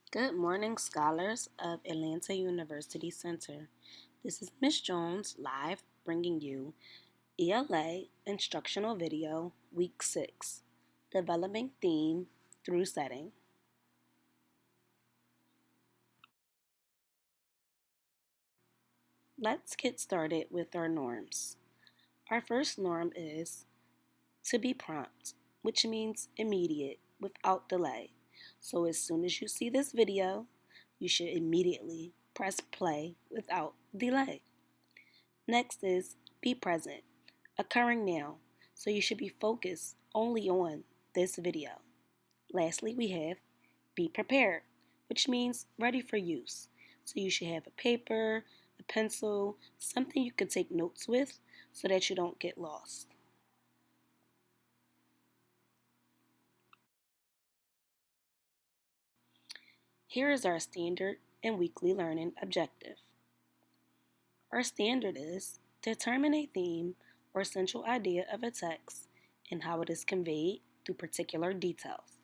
Good morning, scholars of Atlanta University Center. This is Miss Jones live bringing you ELA instructional video week 6, developing theme through setting. Let's get started with our norms. Our first norm is to be prompt, which means immediate, without delay. So as soon as you see this video, you should immediately press play without delay. Next is be present, occurring now, so you should be focused only on this video. Lastly, we have be prepared, which means ready for use. So you should have a paper, a pencil, something you can take notes with so that you don't get lost. Here is our standard and weekly learning objective. Our standard is determine a theme or central idea of a text and how it is conveyed through particular details.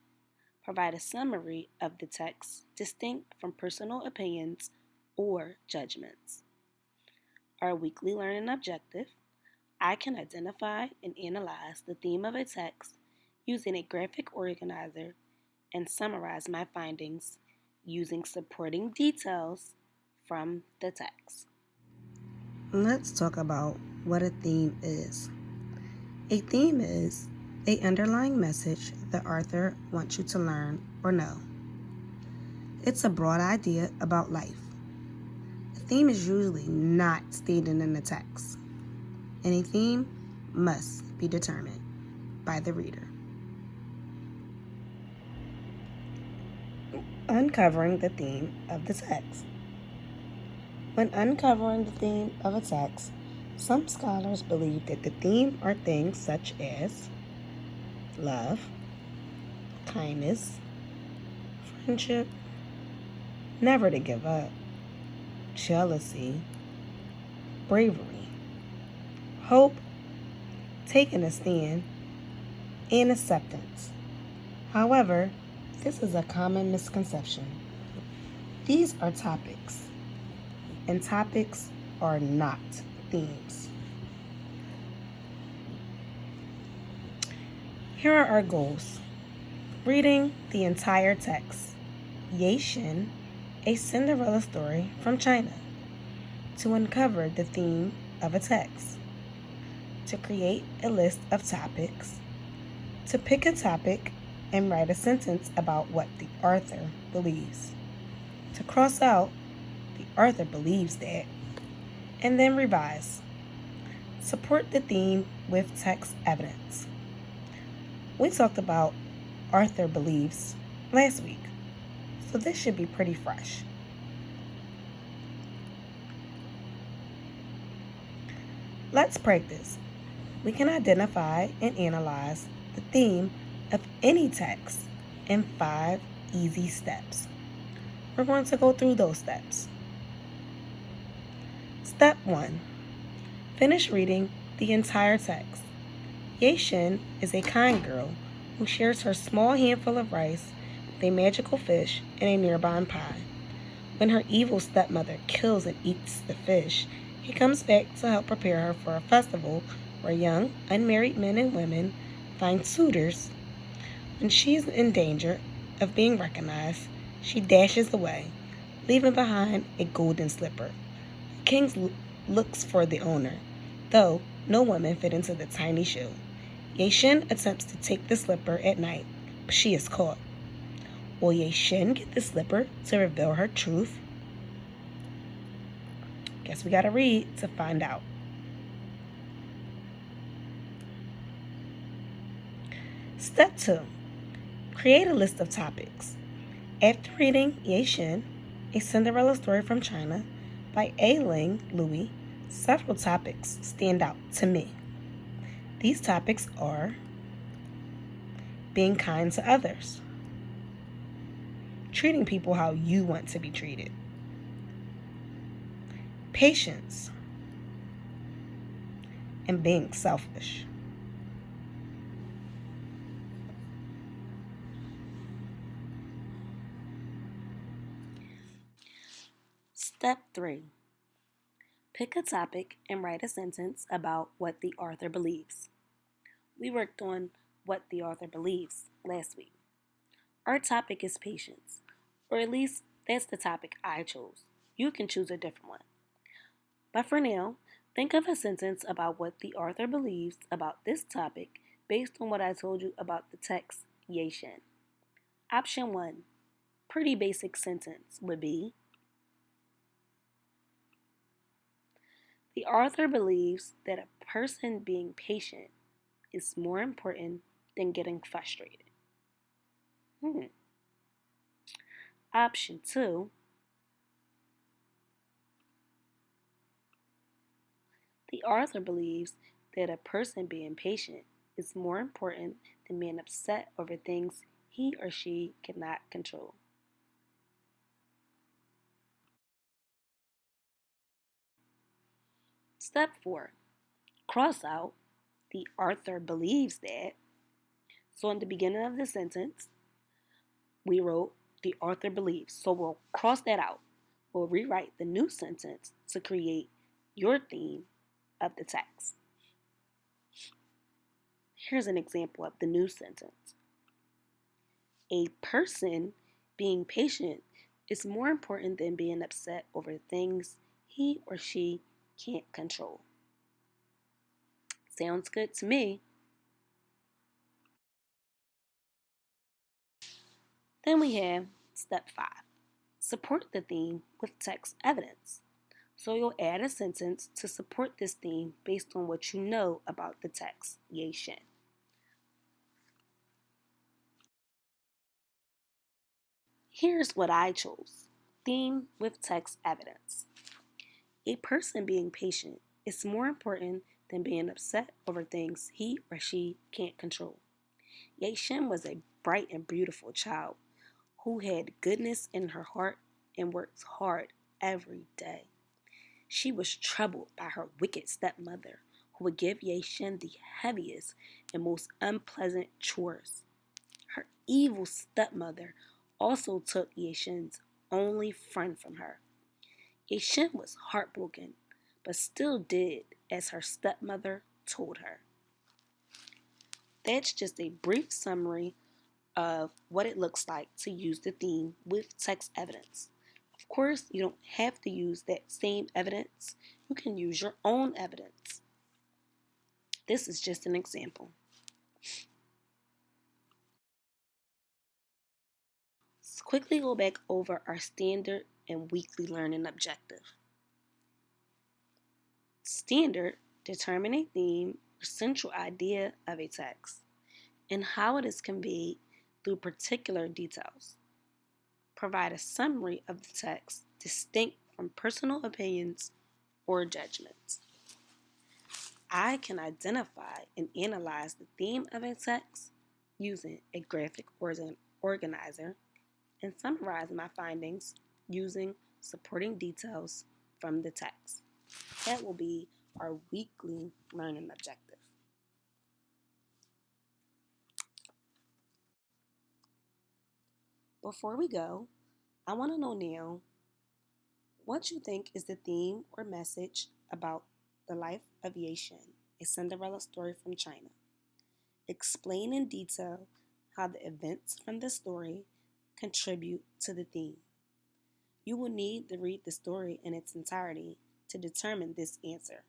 Provide a summary of the text distinct from personal opinions or judgments. Our weekly learning objective, I can identify and analyze the theme of a text using a graphic organizer and summarize my findings using supporting details from the text. Let's talk about what a theme is. A theme is an underlying message the author wants you to learn or know. It's a broad idea about life. A theme is usually not stated in the text, and a theme must be determined by the reader. Uncovering the theme of the text. When uncovering the theme of a text, some scholars believe that the theme are things such as love, kindness, friendship, never to give up, jealousy, bravery, hope, taking a stand, and acceptance. However, this is a common misconception. These are topics, and topics are not themes. Here are our goals. Reading the entire text. Ye Shin, a Cinderella story from China. To uncover the theme of a text. To create a list of topics. To pick a topic and write a sentence about what the author believes. To cross out, the author believes that, and then revise. Support the theme with text evidence. We talked about author believes last week, so this should be pretty fresh. Let's practice. We can identify and analyze the theme of any text in 5 easy steps. We're going to go through those steps. Step 1. Finish reading the entire text. Ye Shin is a kind girl who shares her small handful of rice with a magical fish in a nearby pie. When her evil stepmother kills and eats the fish, he comes back to help prepare her for a festival where young, unmarried men and women find suitors. When she is in danger of being recognized, she dashes away, leaving behind a golden slipper. The king looks for the owner, though no woman fit into the tiny shoe. Ye Shin attempts to take the slipper at night, but she is caught. Will Ye Shin get the slipper to reveal her truth? Guess we gotta read to find out. Step 2. Create a list of topics. After reading Ye Shin, a Cinderella story from China by A. Ling Louis, several topics stand out to me. These topics are being kind to others, treating people how you want to be treated, patience, and being selfish. Step 3. Pick a topic and write a sentence about what the author believes. We worked on what the author believes last week. Our topic is patience, or at least that's the topic I chose. You can choose a different one. But for now, think of a sentence about what the author believes about this topic based on what I told you about the text Ye Shen. Option 1, pretty basic sentence, would be: the author believes that a person being patient is more important than getting frustrated. Option 2, the author believes that a person being patient is more important than being upset over things he or she cannot control. Step 4, cross out the author believes that. So in the beginning of the sentence, we wrote the author believes. So we'll cross that out. We'll rewrite the new sentence to create your theme of the text. Here's an example of the new sentence. A person being patient is more important than being upset over things he or she can't control. Sounds good to me. Then we have step 5. Support the theme with text evidence. So you'll add a sentence to support this theme based on what you know about the text Ye Shen. Here's what I chose. Theme with text evidence. A person being patient is more important than being upset over things he or she can't control. Ye Shen was a bright and beautiful child who had goodness in her heart and worked hard every day. She was troubled by her wicked stepmother, who would give Ye Shen the heaviest and most unpleasant chores. Her evil stepmother also took Ye Shen's only friend from her. Ye Shen was heartbroken, but still did as her stepmother told her. That's just a brief summary of what it looks like to use the theme with text evidence. Of course, you don't have to use that same evidence. You can use your own evidence. This is just an example. Let's quickly go back over our standard and weekly learning objective. Standard, determine a theme or central idea of a text and how it is conveyed through particular details. Provide a summary of the text distinct from personal opinions or judgments. I can identify and analyze the theme of a text using a graphic organizer and summarize my findings using supporting details from the text. That will be our weekly learning objective. Before we go, I want to know now what you think is the theme or message about the life of Ye Shen, a Cinderella story from China. Explain in detail how the events from the story contribute to the theme. You will need to read the story in its entirety to determine this answer.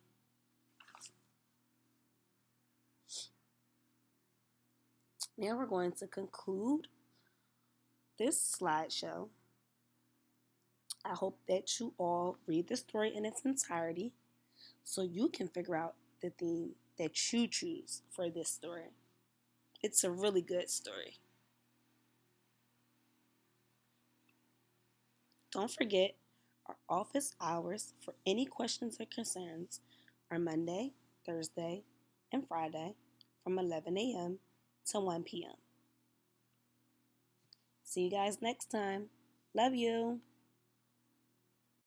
Now we're going to conclude this slideshow. I hope that you all read the story in its entirety so you can figure out the theme that you choose for this story. It's a really good story. Don't forget, our office hours for any questions or concerns are Monday, Thursday, and Friday from 11 a.m. to 1 p.m. See you guys next time. Love you.